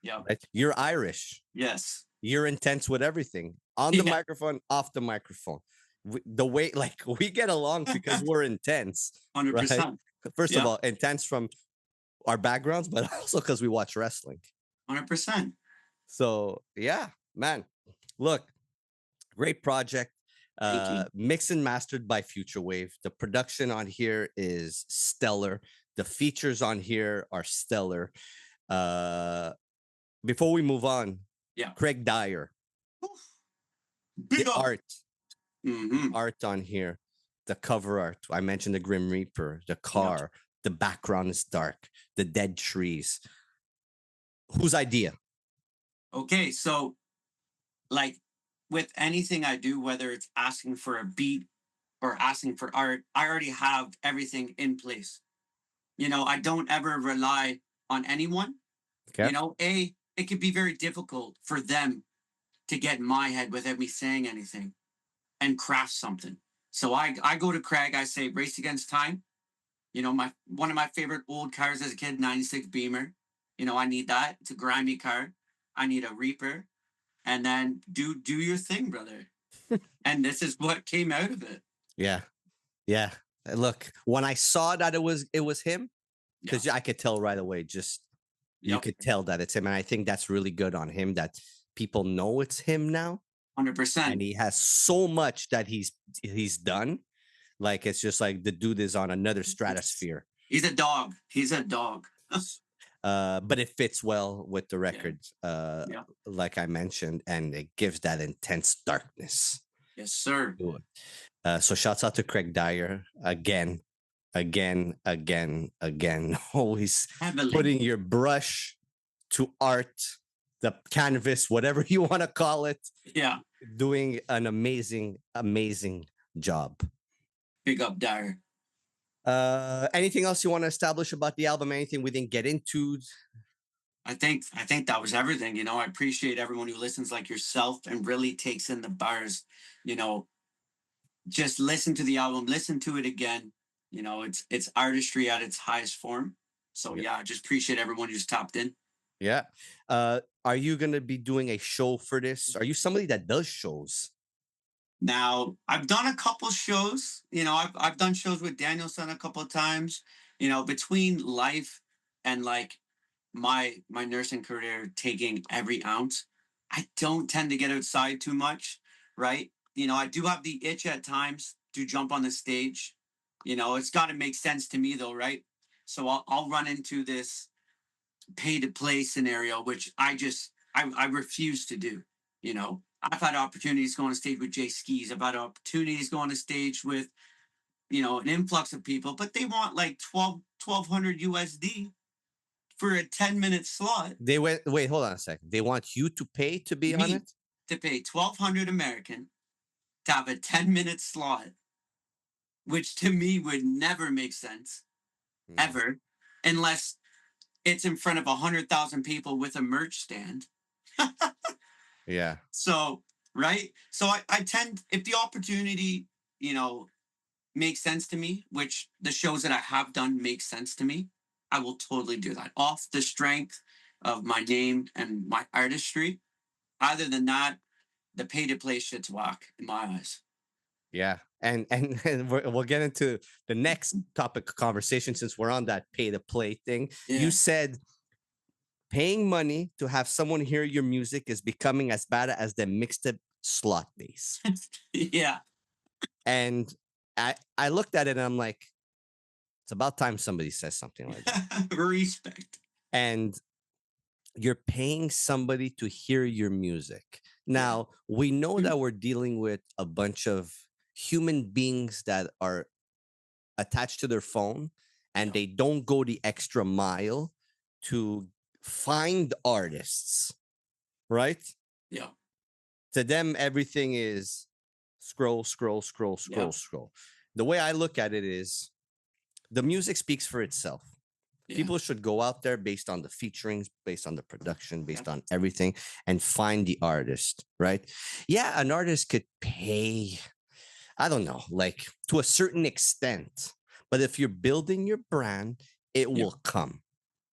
Yeah. Right? You're Irish. Yes. You're intense with everything. On the Yeah. microphone, off the microphone. The way, like, we get along because we're intense. 100%. First of Yeah. all, intense from our backgrounds, but also because we watch wrestling. 100%. So yeah, man. Look, great project. Thank you. Mixed and mastered by Future Wave. The production on here is stellar. The features on here are stellar. Before we move on, Yeah. Craig Dyer, Big the up. art on here, the cover art. I mentioned the Grim Reaper, the car, the background is dark, the dead trees. Whose idea? Okay, so like with anything I do, whether it's asking for a beat or asking for art, I already have everything in place. I don't ever rely on anyone. Okay. It could be very difficult for them to get in my head without me saying anything and craft something. So I go to Craig, I say, race against time. One of my favorite old cars as a kid, 96 Beamer. I need that. It's a grimy car. I need a Reaper. And then do your thing, brother. And this is what came out of it. Yeah. Yeah. Look, when I saw that it was him, because I could tell right away, you could tell that it's him. And I think that's really good on him that people know it's him now. 100%. And he has so much that he's done Like it's just like the dude is on another stratosphere. He's a dog. He's a dog. But it fits well with the Yeah. records, Yeah. like I mentioned, and it gives that intense darkness Yes, sir. to it. So shouts out to Craig Dyer again, always Heavily. putting your brush to art, the canvas, whatever you want to call it, Yeah. doing an amazing job. Big up Dyer. Anything else you want to establish about the album? Anything we didn't get into? I think that was everything. You know, I appreciate everyone who listens like yourself and really takes in the bars. You know, just listen to the album, listen to it again. You know, it's artistry at its highest form. So Yeah. yeah, I just appreciate everyone who's tapped in. Yeah. Are you gonna be doing a show for this? Are you somebody that does shows? Now, I've done a couple shows. You know, I've done shows with Danielson a couple of times. You know, between life and like my nursing career taking every ounce, I don't tend to get outside too much, right? You know, I do have the itch at times to jump on the stage. You know, it's got to make sense to me though, right? So I'll run into this pay to play scenario, which I refuse to do. You know, I've had opportunities going on stage with Jay Skis. I've had opportunities going on stage with, you know, an influx of people, but they want like 1200 USD for a 10-minute slot. They went. Wait, hold on a second. They want you to pay to be on Me it. to pay 1200 American to have a 10-minute slot, which to me would never make sense Mm. ever, unless it's in front of 100,000 people with a merch stand. Yeah. So, right. So I tend, if the opportunity, you know, makes sense to me, which the shows that I have done make sense to me, I will totally do that off the strength of my name and my artistry. Other than that, the pay to play shit's whack in my eyes. Yeah. And we'll get into the next topic of conversation since we're on that pay to play thing. Yeah. You said paying money to have someone hear your music is becoming as bad as the mixtape slot base. Yeah. And I looked at it and I'm like, it's about time somebody says something like that. Respect. And you're paying somebody to hear your music. Now, we know that we're dealing with a bunch of human beings that are attached to their phone and Yeah. they don't go the extra mile to find artists, right? Yeah. To them, everything is scroll. Yeah. The way I look at it is the music speaks for itself. Yeah. People should go out there based on the featurings, based on the production, based on everything, and find the artist, right? Yeah, an artist could pay, I don't know, like to a certain extent. But if you're building your brand, it will come,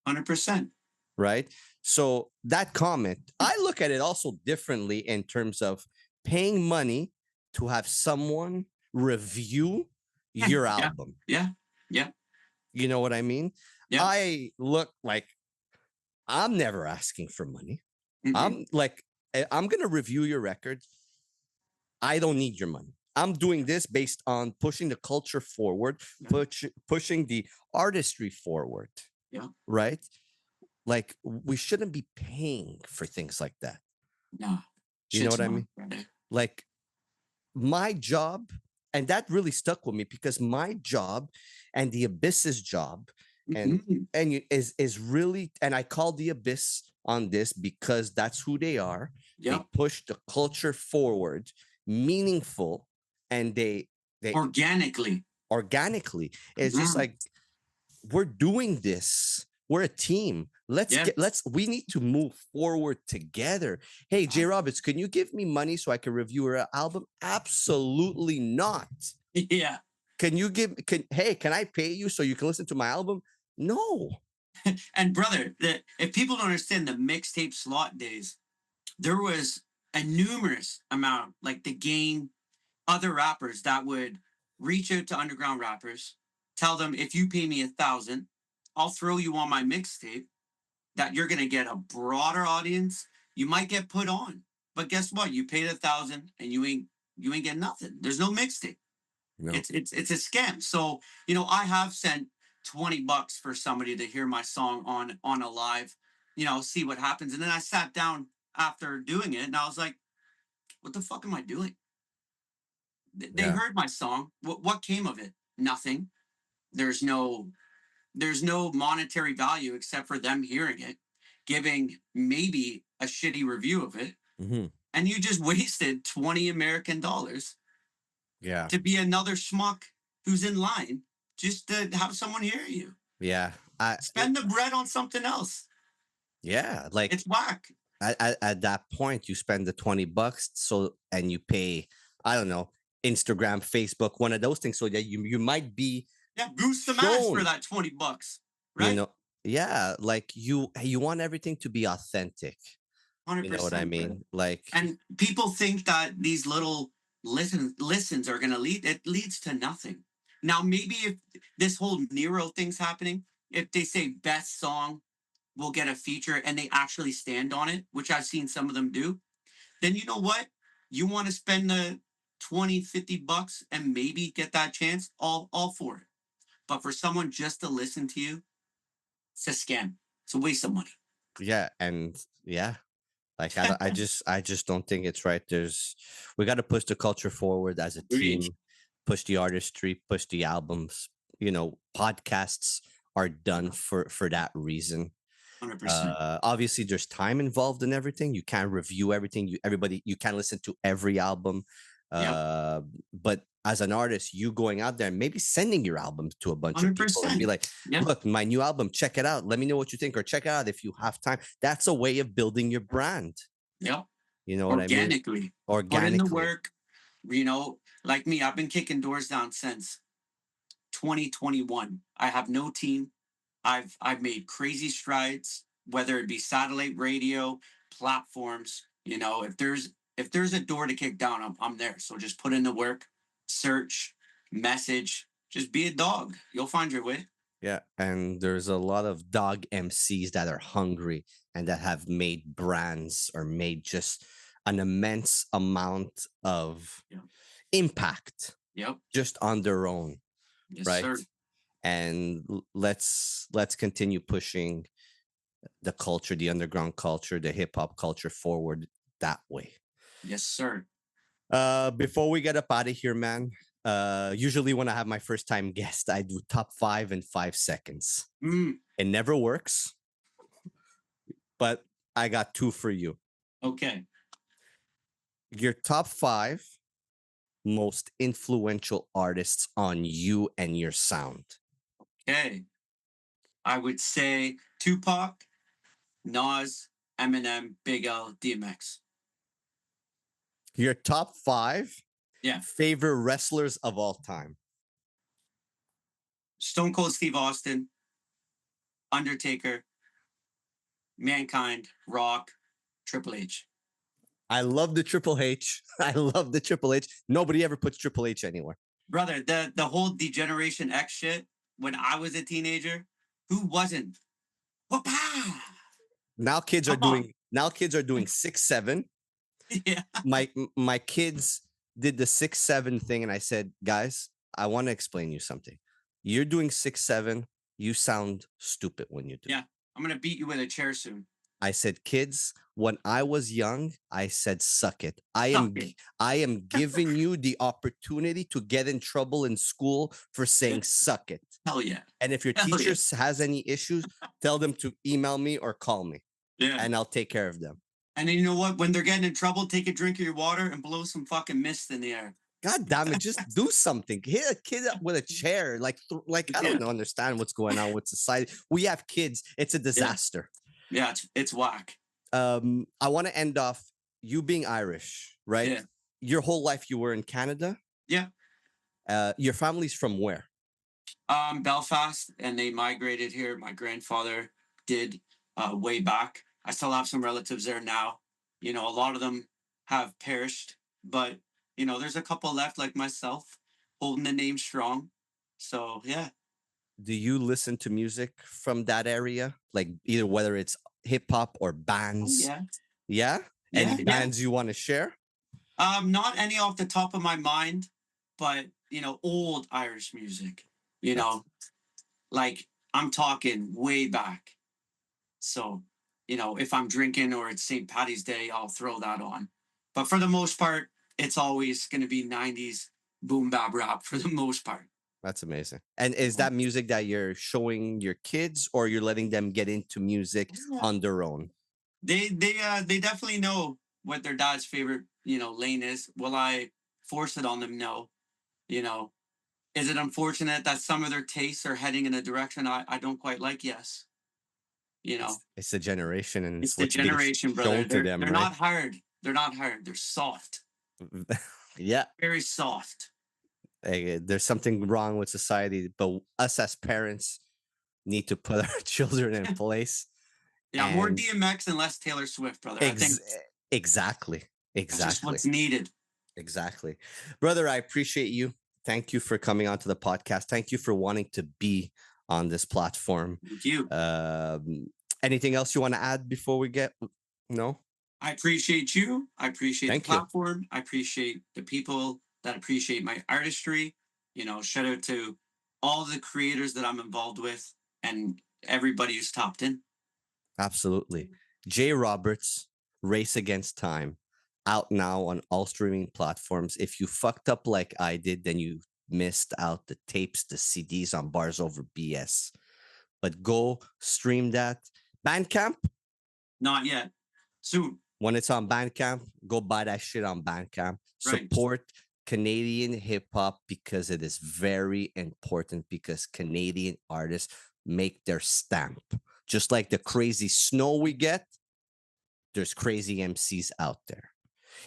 100%. right? So that comment, I look at it also differently in terms of paying money to have someone review your album. Yeah. Yeah. You know what I mean? Yeah. I look like I'm never asking for money. Mhm. I'm like, I'm going to review your record. I don't need your money. I'm doing this based on pushing the culture forward, Yeah. pushing the artistry forward. Yeah. Right? Like, we shouldn't be paying for things like that. No. You know Shit's what I wrong, mean? brother. Like, my job, and that really stuck with me because my job and the Abyss's job and Mhm. is really, and I call the Abyss on this because that's who they are. Yeah. They push the culture forward, meaningful, and they Organically. It's just Mhm. like, we're doing this. We're a team. We need to move forward together. Hey, J Roberts, can you give me money so I can review your album? Absolutely not. Yeah. Can I pay you so you can listen to my album? No. And brother, if people don't understand the mixtape slot days, there was a numerous amount, like the Game, other rappers that would reach out to underground rappers, tell them, if you pay me 1,000, I'll throw you on my mixtape. That you're gonna get a broader audience. You might get put on, but guess what? You paid 1,000 and you ain't getting nothing. There's no mixtape. No. It's a scam. So, you know, I have sent $20 for somebody to hear my song on a live, you know, see what happens. And then I sat down after doing it and I was like, what the fuck am I doing? They Yeah. heard my song. What came of it? Nothing. There's no there's no monetary value except for them hearing it, giving maybe a shitty review of it, Hmm. and you just wasted 20 American dollars Yeah. to be another schmuck who's in line just to have someone hear you. Yeah. Spend the bread on something else. Yeah. Like It's whack. at that point, you spend the $20, so and you pay, I don't know, Instagram, Facebook, one of those things, so that you might be Yeah, boost some ads for shown, that $20, you right? know. Yeah, like you want everything to be authentic. You know what I 100%, brother. mean? Like, And people think that these little listens are going to lead. It leads to nothing. Now, maybe if this whole Nero thing's happening, if they say best song will get a feature and they actually stand on it, which I've seen some of them do, then you know what? You want to spend the 20, $50 and maybe get that chance, all for it. But for someone just to listen to you, it's a scam. It's a waste of money. yeah, and yeah, like I just don't think it's right. We got to push the culture forward as a Agreed. team, push the artistry, push the albums. You know, podcasts are done for that reason. 100%. Obviously, there's time involved in everything. You can't review everything. You can't listen to every album. Yep. But as an artist, you going out there and maybe sending your album to a bunch of people and be 100%. like, Yep. look, my new album, check it out. Let me know what you think, or check it out if you have time. That's a way of building your brand. Yep. You know what I mean? Organically. Put in the Organically. work. You know, like me, I've been kicking doors down since 2021. I have no team. I've made crazy strides, whether it be satellite radio, platforms. You know, if there's a door to kick down, I'm there. So just put in the work, search, message, just be a dog. You'll find your way. Yeah, and there's a lot of dog MCs that are hungry and that have made brands or made just an immense amount of Yeah. impact Yep. just on their own, Yes, right? sir. And let's continue pushing the culture, the underground culture, the hip hop culture forward that way. Yes, sir. Before we get up out of here, man. Usually when I have my first time guest, I do top 5 in 5 seconds. It never works, but I got 2 for you. Okay. Your top 5 most influential artists on you and your sound. Okay. I would say Tupac, Nas, Eminem, Big L, DMX. Your top 5 Yeah. favorite wrestlers of all time. Stone Cold Steve Austin, Undertaker, Mankind, Rock, Triple H. I love the Triple H. I love the Triple H. Nobody ever puts Triple H anywhere. Brother, the whole Degeneration X shit, when I was a teenager, who wasn't? Whoop-ah! Now kids are Come on. doing 6-7. Yeah. My kids did the 6-7 thing, and I said, guys, I want to explain you something. You're doing 6-7. You sound stupid when you do. Yeah. I'm gonna beat you with a chair soon. I said, kids, when I was young, I said, suck it. I am giving you the opportunity to get in trouble in school for saying suck it. Hell yeah. And if your Hell teacher yeah. has any issues, tell them to email me or call me, Yeah. and I'll take care of them. And then you know what? When they're getting in trouble, take a drink of your water and blow some fucking mist in the air. God damn it, just do something. Hit a kid up with a chair. Like I don't understand what's going on with society. We have kids. It's a disaster. Yeah, it's whack. I want to end off you being Irish, right? Yeah. Your whole life you were in Canada? Yeah. Your family's from where? Belfast, and they migrated here. My grandfather did way back. I still have some relatives there now. You know, a lot of them have perished, but you know, there's a couple left like myself, holding the name strong. So yeah. Do you listen to music from that area? Like either whether it's hip hop or bands? Yeah. Yeah? Any bands you want to share? Not any off the top of my mind, but old Irish music, you know, like I'm talking way back. So, if I'm drinking or it's St. Patty's Day, I'll throw that on. But for the most part, it's always going to be 90s boom bap rap for the most part. That's amazing. And is that music that you're showing your kids, or you're letting them get into music on their own? They definitely know what their dad's favorite, lane is. Will I force it on them? No. You know, is it unfortunate that some of their tastes are heading in a direction I don't quite like? Yes. It's the generation, and It's the what's being generation, brother. shown to They're, them, they're right? not hard. They're not hard. They're soft. Yeah. Very soft. There's something wrong with society, but us as parents need to put our children in place. Yeah, more And DMX and less Taylor Swift, brother. I think exactly. that's just Exactly. what's needed. Exactly. Brother, I appreciate you. Thank you for coming onto the podcast. Thank you for wanting to be on this platform. Thank you. Anything else you want to add before we get? No? I appreciate you. I appreciate Thank the you. platform. I appreciate the people that appreciate my artistry. Shout out to all the creators that I'm involved with and everybody who's topped in. Absolutely. Jay Roberts, Race Against Time, out now on all streaming platforms. If you fucked up like I did, then you missed out the tapes, the CDs on Bars Over BS. But go stream that. Bandcamp? Not yet. Soon. When it's on Bandcamp, go buy that shit on Bandcamp. Right. Support Canadian hip hop because it is very important, because Canadian artists make their stamp. Just like the crazy snow we get, there's crazy MCs out there.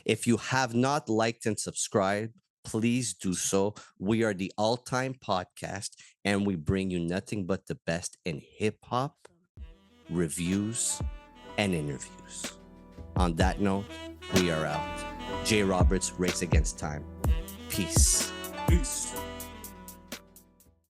If you have not liked and subscribed, please do so. We are the All Time Podcast, and we bring you nothing but the best in hip hop, reviews, and interviews. On that note, we are out. Jay Roberts, Race Against Time. Peace. Peace.